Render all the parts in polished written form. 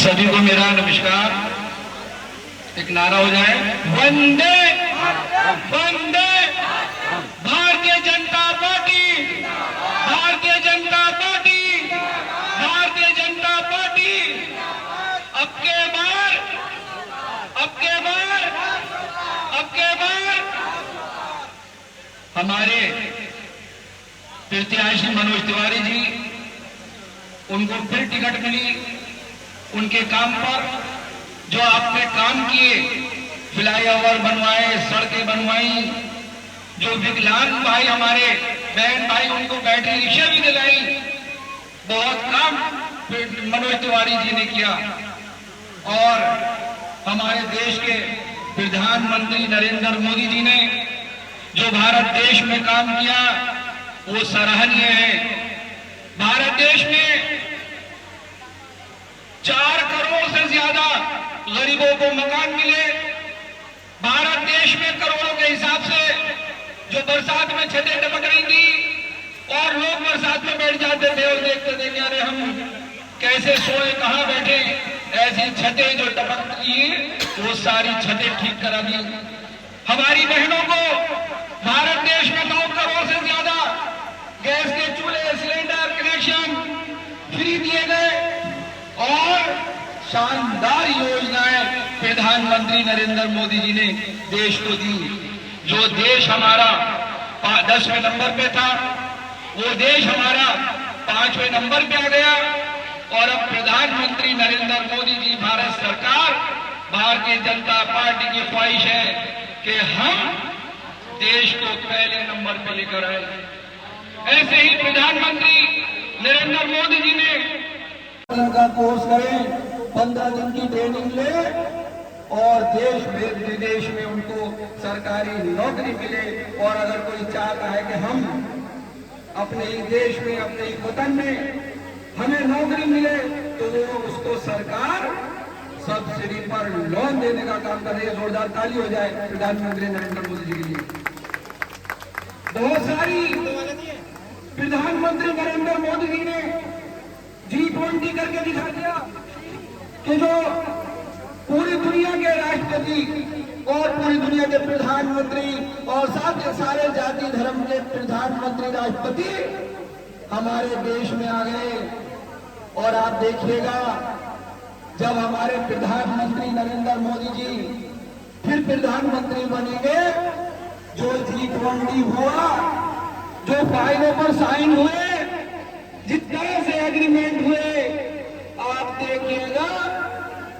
सभी को मेरा नमस्कार। एक नारा हो जाए, वंदे वंदे Bharatiya Janata party, Bharatiya Janata party, Bharatiya Janata party. अब के बार हमारे प्रत्याशी मनोज तिवारी जी, उनको फिर टिकट मिली। उनके काम पर जो आपने काम किए, फ्लाईओवर बनवाए, सड़कें बनवाई, जो विकलांग भाई हमारे बहन भाई उनको बैटरी रिक्शा भी दिलाई, बहुत काम मनोज तिवारी जी ने किया। और हमारे देश के प्रधानमंत्री नरेंद्र मोदी जी ने जो भारत देश में काम किया वो सराहनीय है। भारत देश में 4 करोड़ से ज्यादा गरीबों को मकान मिले। भारत देश में करोड़ों के हिसाब से जो बरसात में छतें टपक रही थी और लोग बरसात में बैठ जाते थे और देखते थे कि अरे हम कैसे सोए, कहां बैठे, ऐसी छतें जो टपक रही वो सारी छतें ठीक करा दी। हमारी बहनों को भारत देश में 9 करोड़ से ज्यादा गैस के चूल्हे, सिलेंडर कनेक्शन फ्री दिए गए और शानदार योजनाएं प्रधानमंत्री नरेंद्र मोदी जी ने देश को दी। जो देश हमारा 10वें नंबर पे था वो देश हमारा 5वें नंबर पे आ गया। और अब प्रधानमंत्री नरेंद्र मोदी जी, भारत सरकार, भारतीय जनता पार्टी की ख्वाहिश है कि हम देश को पहले नंबर पे लेकर आए। ऐसे ही प्रधानमंत्री नरेंद्र मोदी जी ने का कोर्स करें, 15 दिन की ट्रेनिंग ले और देश विदेश में उनको सरकारी नौकरी मिले। और अगर कोई चाहता है कि हम अपने ही देश में, अपने ही वतन में हमें नौकरी मिले, तो उसको सरकार सब्सिडी पर लोन देने का काम कर रही है। जोरदार ताली हो जाए प्रधानमंत्री नरेंद्र मोदी जी के लिए। बहुत सारी प्रधानमंत्री नरेंद्र मोदी जी ने G20 करके दिखा दिया कि जो पूरी दुनिया के राष्ट्रपति और पूरी दुनिया के प्रधानमंत्री और सारे जाति धर्म के प्रधानमंत्री राष्ट्रपति हमारे देश में आ गए। और आप देखिएगा जब हमारे प्रधानमंत्री नरेंद्र मोदी जी फिर प्रधानमंत्री बनेंगे, जो G20 हुआ, जो फाइलों पर साइन हुए, जितने से एग्रीमेंट हुए, आप देखिएगा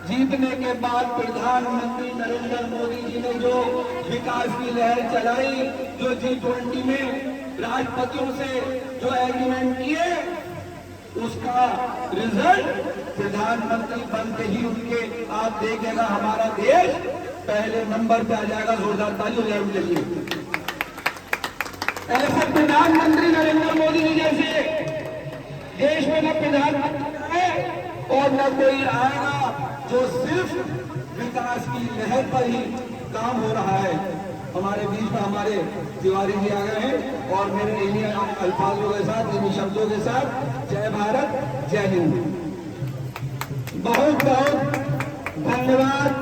जीतने के बाद प्रधानमंत्री नरेंद्र मोदी जी ने जो विकास की लहर चलाई, जो G20 में राष्ट्रपतियों से जो एग्रीमेंट किए, उसका रिजल्ट प्रधानमंत्री बनते ही उनके आप देखिएगा हमारा देश पहले नंबर पे आ जाएगा। जोरदार ताली हो जाएगी उनके लिए। ऐसे प्रधानमंत्री नरेंद्र मोदी जी जैसे देश में न प्रधानमंत्री है और न कोई आएगा जो सिर्फ विकास की लहर पर ही काम हो रहा है। हमारे बीच में हमारे तिवारी जी आ गए हैं और मेरे इन्हीं अल्फाजों के साथ, इन्हीं शब्दों के साथ जय भारत, जय हिंद। बहुत बहुत धन्यवाद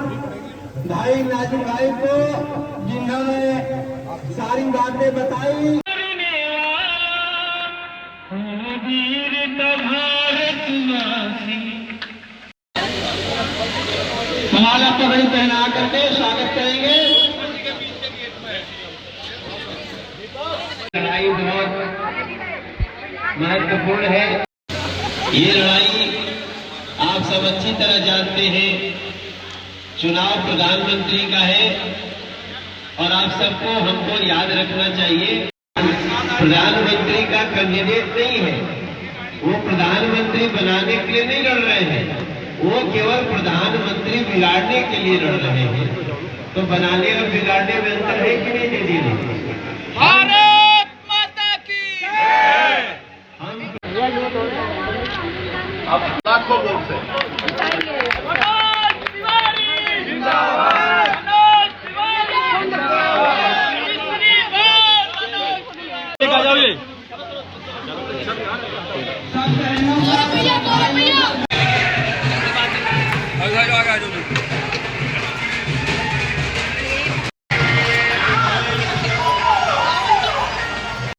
भाई नाजिम भाई को, जिन्होंने सारी बातें बताई। माला पगड़ी पहना करके स्वागत करेंगे। लड़ाई बहुत महत्वपूर्ण है। ये लड़ाई आप सब अच्छी तरह जानते हैं। चुनाव प्रधानमंत्री का है और आप सबको हमको याद रखना चाहिए, प्रधानमंत्री का कैंडिडेट नहीं है, वो प्रधानमंत्री बनाने के लिए नहीं लड़ रहे हैं, वो केवल प्रधानमंत्री बिगाड़ने के लिए लड़ रहे हैं। तो बनाने और बिगाड़ने में अंतर है कि नहीं दीदी? भारत माता की हम अब लाखों वोट से बाजू में।